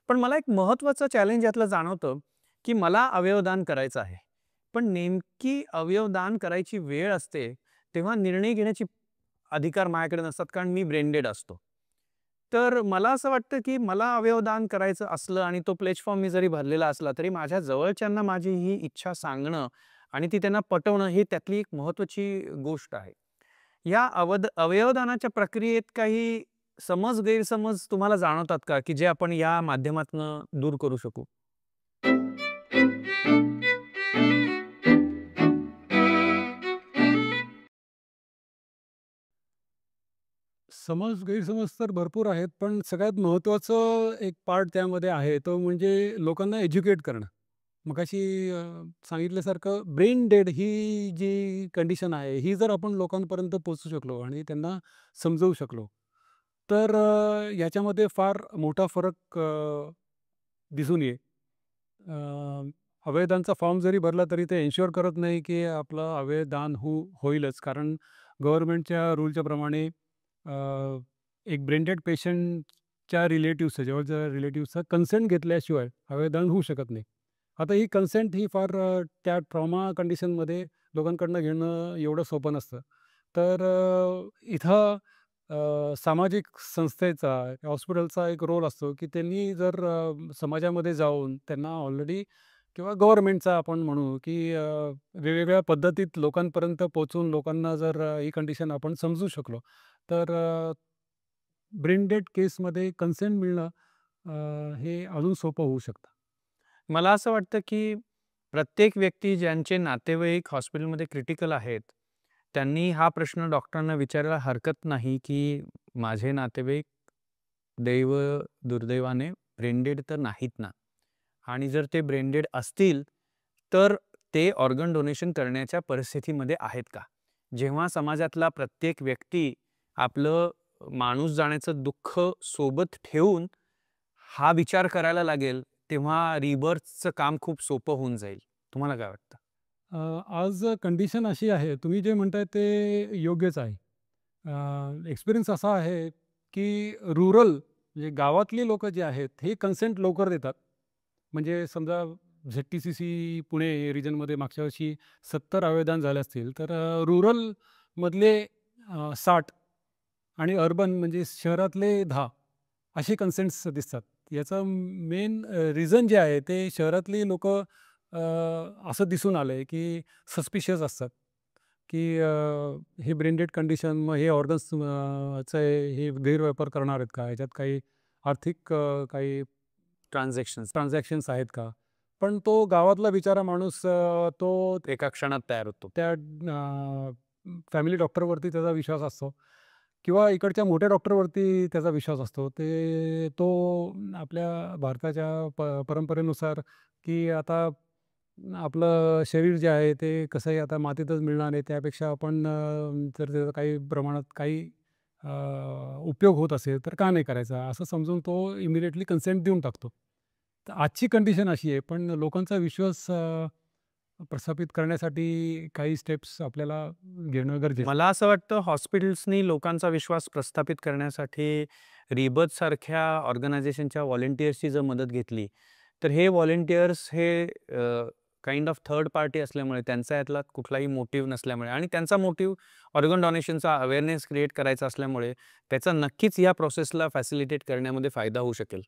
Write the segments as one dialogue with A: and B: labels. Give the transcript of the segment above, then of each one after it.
A: पण मला एक महत्त्वाचं चॅलेंज यातलं जाणवतं, की मला अवयवदान करायचं आहे. पण नेमकी अवयवदान करायची वेळ असते, तेव्हा निर्णय घेण्याची अधिकार माझ्याकडे नसतात, कारण मी ब्रेन डेड असतो. तर मला असं वाटतं, की मला अवयवदान करायचं असलं आणि तो प्लेज फॉर्म मी जरी भरलेला असला, तरी माझ्या जवळच्यांना माझी ही इच्छा सांगणं आणि ती त्यांना पटवणं ही त्यातली एक महत्त्वाची गोष्ट आहे. या अवयवदानाच्या प्रक्रियेत काही गैरसमज तुम्हाला जाणवतात का, की जे आपण या माध्यमातनं दूर करू शकू?
B: गैरसमज तर भरपूर आहेत, पण सगळ्यात महत्त्वाचं एक पार्ट त्यामध्ये आहे, तो म्हणजे लोकांना एज्युकेट करणं. मगाशी सांगितल्यासारखं ब्रेन डेड ही जी कंडिशन आहे, ही जर आपण लोकांपर्यंत पोहोचू शकलो आणि त्यांना समजवू शकलो, तर याच्यामध्ये फार मोठा फरक दिसून येईल. अवयवदानचा फॉर्म जरी भरला तरी ते एन्शुअर करत नाही, की आपलं अवयवदान होईलच. कारण गव्हर्नमेंटच्या रूलच्या प्रमाणे एक ब्रेन डेड पेशंटच्या रिलेटिव्हचं, जवळच्या रिलेटिव्हचा कन्सेंट घेतल्याशिवाय अवयवदान होऊ शकत नाही. आता ही कन्सेंट ही फार त्या ट्रॉमा कंडिशनमध्ये लोकांकडनं घेणं एवढं सोपं नसतं. तर इथं सामाजिक संस्थेचा, हॉस्पिटलचा एक रोल असतो, की त्यांनी जर समाजामध्ये जाऊन त्यांना ऑलरेडी किंवा गव्हर्नमेंटचा आपण म्हणू, की वेगवेगळ्या पद्धतीत लोकांपर्यंत पोहोचून लोकांना जर ही कंडिशन आपण समजू शकलो, तर ब्रेन डेड केसमध्ये कन्सेंट मिळणं हे अजून सोपं होऊ शकतं.
A: मला असं वाटतं, की प्रत्येक व्यक्ती ज्यांचे नातेवाईक हॉस्पिटलमध्ये क्रिटिकल आहेत, त्यांनी हा प्रश्न डॉक्टरांना विचारायला हरकत नाही, की माझे नातेवाईक दुर्दैवाने ब्रेन डेड तर नाहीत ना? आणि जर ते ब्रेन डेड असतील, तर ते ऑर्गन डोनेशन करण्याच्या परिस्थितीमध्ये आहेत का? जेव्हा समाजातला प्रत्येक व्यक्ती आपलं माणूस जाण्याचं दुःख सोबत ठेवून हा विचार करायला लागेल, तेव्हा रिबर्थचं काम खूप सोपं होऊन जाईल. तुम्हाला काय वाटतं?
B: आज कंडिशन अशी आहे, तुम्ही जे म्हणताय ते योग्यच आहे. एक्सपिरियन्स असा आहे, की रुरल म्हणजे गावातली लोकं जे आहेत, हे कन्सेंट लवकर देतात. म्हणजे समजा झेड-टी-सी-सी पुणे रिजनमध्ये मागच्या वर्षी 70 अवयवदान झाले असतील, तर रुरलमधले 60 आणि अर्बन म्हणजे शहरातले 10 असे कन्सेंट्स दिसतात. याचं मेन रिझन जे आहे ते शहरातली लोकं असं दिसून आलंय, की सस्पिशियस असतात, की हे ब्रेन डेड कंडिशन, मग हे ऑर्गन्स चे हे गैरवापर करणार आहेत का? ह्याच्यात काही आर्थिक काही
A: ट्रान्झॅक्शन्स
B: ट्रान्झॅक्शन्स आहेत का? पण तो गावातला बिचारा माणूस तो
A: एका क्षणात तयार होतो.
B: त्या फॅमिली डॉक्टरवरती त्याचा विश्वास असतो किंवा इकडच्या मोठ्या डॉक्टरवरती त्याचा विश्वास असतो. तो आपल्या भारताच्या परंपरेनुसार, की आता आपलं शरीर जे आहे ते कसंही आता मातीतच मिळणार आहे. त्यापेक्षा आपण जर त्याचा काही प्रमाणात काही अ, उपयोग होत असेल तर का नाही करायचा? असं समजून तो इमिडिएटली कन्सेंट देऊन टाकतो. तर आजची कंडिशन अशी आहे, पण लोकांचा विश्वास प्रस्थापित करण्यासाठी काही स्टेप्स आपल्याला घेणं गरजेचं
A: मला असं वाटतं हॉस्पिटल्सनी लोकांचा विश्वास प्रस्थापित करण्यासाठी सारख्या ऑर्गनायझेशनच्या व्हॉलंटिअर्सची जर मदत घेतली, तर हे व्हॉलंटिअर्स हे काइंड ऑफ थर्ड पार्टी असल्यामुळे त्यांचा यातला कुठलाही मोटिव्ह नसल्यामुळे आणि त्यांचा मोटिव्ह ऑर्गन डोनेशनचा अवेअरनेस क्रिएट करायचा असल्यामुळे त्याचा नक्कीच या प्रोसेसला फॅसिलिटेट करण्यामध्ये फायदा होऊ शकेल.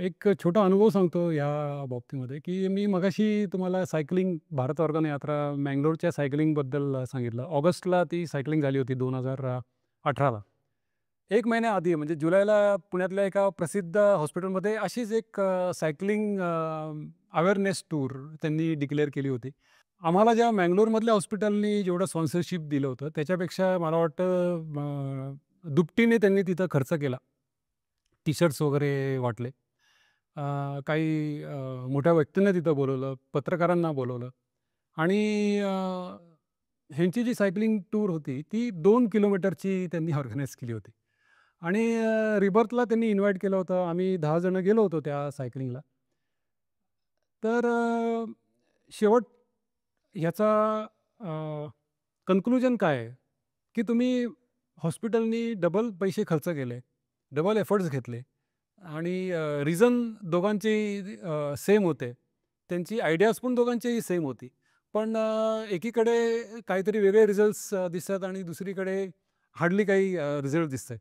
B: एक छोटा अनुभव सांगतो या बाबतीमध्ये, की मी मगाशी तुम्हाला सायकलिंग भारत ऑर्गन यात्रा मंगलोरच्या सायकलिंगबद्दल सांगितलं. ऑगस्टला ती सायकलिंग झाली होती 2018ला. 1 महिन्याआधी म्हणजे जुलैला पुण्यातल्या एका प्रसिद्ध हॉस्पिटलमध्ये अशीच एक सायकलिंग अवेअरनेस टूर त्यांनी डिक्लेअर केली होती. आम्हाला ज्या मंगलोरमधल्या हॉस्पिटलनी जेवढं स्पॉन्सरशिप दिलं होतं, त्याच्यापेक्षा मला वाटतं दुपटीने त्यांनी तिथं खर्च केला. टी-शर्ट्स वगैरे वाटले. काही मोठ्या व्यक्तींना तिथं बोलावलं, पत्रकारांना बोलावलं आणि ह्यांची जी सायकलिंग टूर होती, ती 2 किलोमीटरची त्यांनी ऑर्गनाइज केली होती आणि रिबर्थला त्यांनी इन्व्हाईट केलं होतं. आम्ही 10 जण गेलो होतो त्या सायकलिंगला. तर शेवट ह्याचा कन्क्लुजन काय आहे, की तुम्ही हॉस्पिटलनी डबल पैसे खर्च केले, डबल एफर्ट्स घेतले. आणि रिझन दोघांची सेम होते. त्यांची आयडियाज पण दोघांचीही सेम होती. पण एकीकडे काहीतरी वेगळे रिझल्ट्स दिसतात आणि दुसरीकडे हार्डली काही रिझल्ट दिसतायत.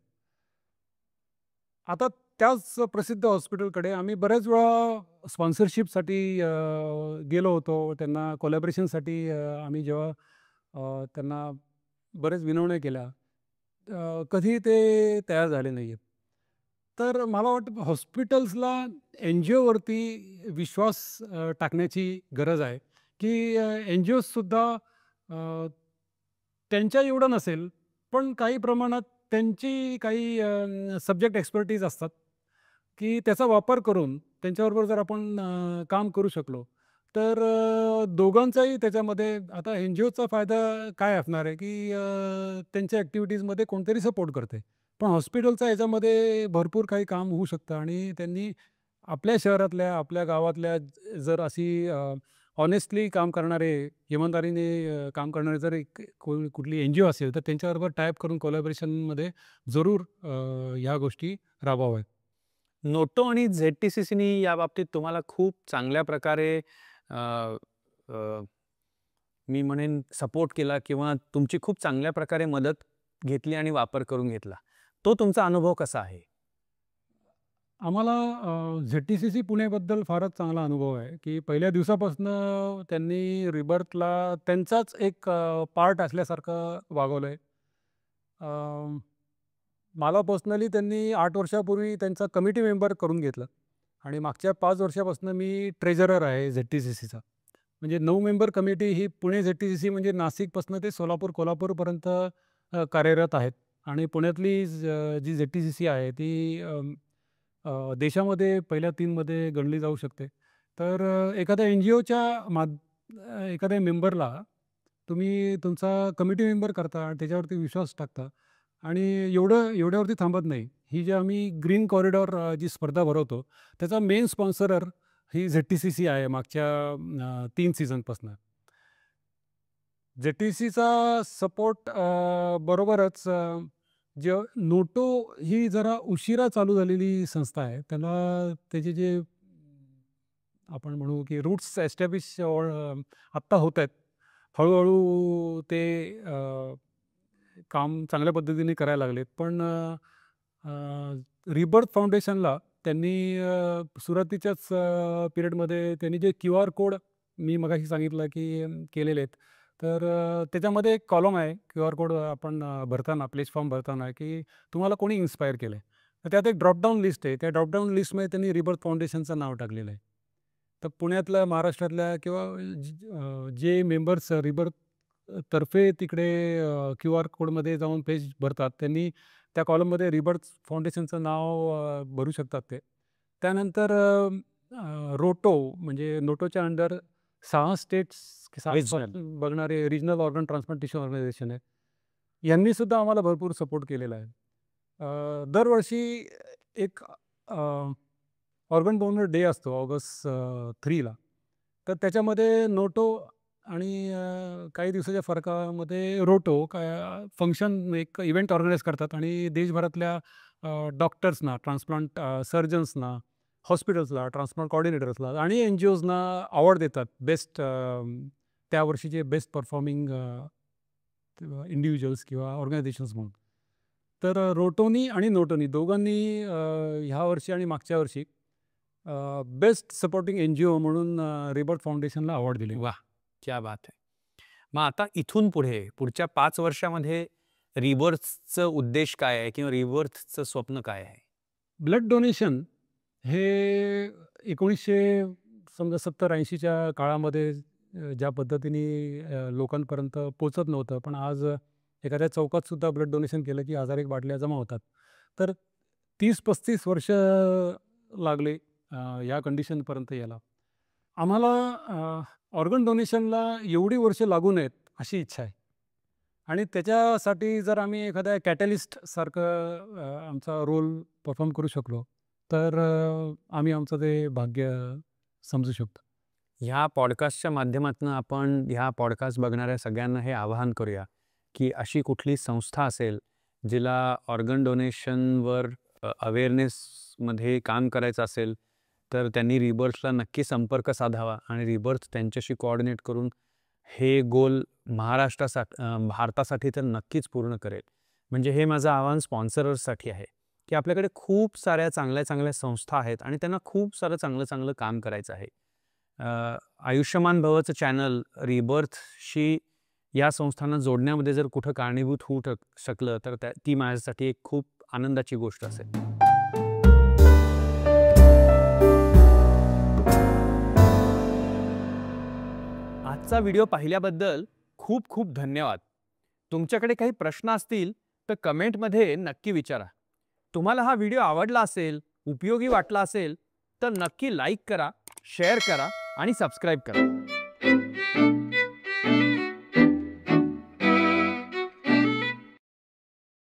B: आता त्याच प्रसिद्ध हॉस्पिटलकडे आम्ही बऱ्याच वेळा स्पॉन्सरशिपसाठी गेलो होतो. त्यांना कोलॅबोरेशनसाठी आम्ही जेव्हा त्यांना बरेच विनवण्या केल्या, कधी ते तयार झाले नाही आहेत. तर मला वाटतं हॉस्पिटल्सला एन-जी-ओवरती विश्वास टाकण्याची गरज आहे, की एन-जी-ओजसुद्धा त्यांच्या एवढं नसेल, पण काही प्रमाणात त्यांची काही सब्जेक्ट एक्सपर्टीज असतात, की त्याचा वापर करून त्यांच्याबरोबर जर आपण काम करू शकलो, तर दोघांचाही त्याच्यामध्ये आता एन-जी-ओचा फायदा काय असणार आहे, की त्यांच्या ॲक्टिव्हिटीजमध्ये कोणतरी सपोर्ट करते. पण हॉस्पिटलचा याच्यामध्ये भरपूर काही काम होऊ शकतं आणि त्यांनी आपल्या शहरातल्या, आपल्या गावातल्या जर अशी हॉनेस्टली काम करणारे, इमानदारीने काम करणारे जर एक कुठली एन-जी-ओ असेल, तर त्यांच्याबरोबर टाय करून कोलॅबोरेशनमध्ये जरूर ह्या गोष्टी राबवाव्यात.
A: नोटो आणि झेड-टी-सी-सीनी याबाबतीत तुम्हाला खूप चांगल्या प्रकारे अ, अ, मी म्हणेन सपोर्ट केला किंवा तुमची खूप चांगल्या प्रकारे मदत घेतली आणि वापर करून घेतला. तो तुमचा अनुभव कसा आहे?
B: आम्हाला झेड-टी-सी-सी पुणेबद्दल फारच चांगला अनुभव आहे, की पहिल्या दिवसापासून त्यांनी रिबर्थला त्यांचाच एक पार्ट असल्यासारखं वागवलंय. मला पर्सनली त्यांनी 8 वर्षापूर्वी त्यांचा कमिटी मेंबर करून घेतलं आणि मागच्या 5 वर्षापासून मी ट्रेझरर आहे झेड-टी-सी-सीचा. म्हणजे 9 मेंबर कमिटी ही पुणे झेड-टी-सी-सी म्हणजे नाशिकपासून ते सोलापूर, कोल्हापूरपर्यंत कार्यरत आहेत आणि पुण्यातली जी झेड-टी-सी-सी आहे ती देशामध्ये पहिल्या 3 मध्ये गणली जाऊ शकते. तर एखाद्या एन-जी-ओच्या एखाद्या मेंबरला तुम्ही तुमचा कमिटी मेंबर करता आणि त्याच्यावरती विश्वास टाकता आणि एवढ्यावरती थांबत नाही. ही जी आम्ही ग्रीन कॉरिडॉर जी स्पर्धा भरवतो, त्याचा मेन स्पॉन्सरर ही झेड-टी-सी-सी आहे मागच्या 3 सीझनपासून. झेड-टी-सी-सीचा सपोर्ट बरोबरच जे नोटो ही जरा उशिरा चालू झालेली संस्था आहे. त्याला त्याचे जे आपण म्हणू की रूट्स एस्टॅब्लिश आत्ता होत आहेत. हळू ते काम चांगल्या पद्धतीने करायला लागलेत. पण रिबर्थ फाउंडेशनला त्यांनी सुरुवातीच्याच पिरियडमध्ये त्यांनी जे क्यूआर कोड मी मगाशी सांगितलं की केलेले आहेत. तर त्याच्यामध्ये एक कॉलम आहे क्यूआर कोड आपण भरताना प्लेस फॉर्म भरताना की तुम्हाला कोणी इन्स्पायर केलं आहे. तर त्यात एक ड्रॉपडाऊन लिस्ट आहे. त्या ड्रॉपडाऊन लिस्टमध्ये त्यांनी रिबर्थ फाउंडेशनचं नाव टाकलेलं आहे. तर पुण्यातल्या, महाराष्ट्रातल्या किंवा जे मेंबर्स रिबर्थ तर्फे तिकडे क्यूआर कोडमध्ये जाऊन पेज भरतात, त्यांनी त्या कॉलममध्ये रिबर्थ फाउंडेशनचं नाव भरू शकतात ते. त्यानंतर रोटो म्हणजे नोटोच्या अंडर 6 स्टेट्स
A: रिजनल.
B: बघणारे रिजनल ऑर्गन ट्रान्सप्लांटेशन ऑर्गनायझेशन आहे. यांनी सुद्धा आम्हाला भरपूर सपोर्ट केलेला आहे. दरवर्षी एक ऑर्गन डोनर डे असतो ऑगस्ट 3ला. तर त्याच्यामध्ये नोटो आणि काही दिवसाच्या फरकामध्ये रोटो काय फंक्शन एक इव्हेंट ऑर्गनाईज करतात आणि देशभरातल्या डॉक्टर्सना, ट्रान्सप्लांट सर्जन्सना, हॉस्पिटल्सला, ट्रान्सप्लांट कोऑर्डिनेटर्सला आणि एन-जी-ओजना अवॉर्ड देतात. बेस्ट त्या वर्षीचे बेस्ट परफॉर्मिंग इंडिव्हिज्युअल्स किंवा ऑर्गनायझेशन्स म्हणून. तर रोटोनी आणि नोटोनी दोघांनी ह्या वर्षी आणि मागच्या वर्षी बेस्ट सपोर्टिंग एन-जी-ओ म्हणून रिबर्थ फाउंडेशनला अवॉर्ड दिले.
A: वाह! क्या बात है! मग आता इथून पुढे पुढच्या 5 वर्षामध्ये रिबर्थचं उद्देश काय आहे किंवा रिबर्थचं स्वप्न काय आहे?
B: ब्लड डोनेशन हे 1900 समजा 70-80च्या काळामध्ये ज्या पद्धतीने लोकांपर्यंत पोहोचत नव्हतं. पण आज एखाद्या चौकात सुद्धा ब्लड डोनेशन केलं की 1000 एक बाटल्या जमा होतात. तर 30-35 वर्ष लागले या कंडिशनपर्यंत यायला. आम्हाला ऑर्गन डोनेशनला एवढी वर्ष लागू नयेत अशी इच्छा आहे. आणि त्याच्यासाठी जर आम्ही एखाद्या कॅटलिस्टसारखं आमचा रोल परफॉर्म करू शकलो, तर आम्ही आमचं ते भाग्य समजू शकतो.
A: ह्या पॉडकास्टच्या माध्यमातून आपण ह्या पॉडकास्ट बघणाऱ्या सगळ्यांना हे आवाहन करूया, की अशी कुठली संस्था असेल, जिला ऑर्गन डोनेशनवर अवेअरनेस मध्ये काम करायचं असेल तर त्यांनी रिबर्थला नक्की संपर्क साधावा आणि रिबर्थ त्यांच्याशी कोऑर्डिनेट करून हे गोल भारतासाठी तर नक्कीच पूर्ण करेल. म्हणजे हे माझं आव्हान स्पॉन्सरर्ससाठी आहे की आपल्याकडे खूप साऱ्या चांगल्या चांगल्या संस्था आहेत आणि त्यांना खूप सारं चांगलं चांगलं काम करायचं आहे. आयुष्यमान भवचं चॅनल रिबर्थशी या संस्थांना जोडण्यामध्ये जर कुठं कारणीभूत होऊ शकलं तर ती माझ्यासाठी एक खूप आनंदाची गोष्ट असेल. आजचा व्हिडिओ पाहिल्याबद्दल खूप खूप धन्यवाद. तुमच्याकडे काही प्रश्न असतील तर कमेंटमध्ये नक्की विचारा. तुम्हाला हा व्हिडिओ आवडला असेल, उपयोगी वाटला असेल तर नक्की लाईक करा, शेअर करा आणि सबस्क्राईब करा.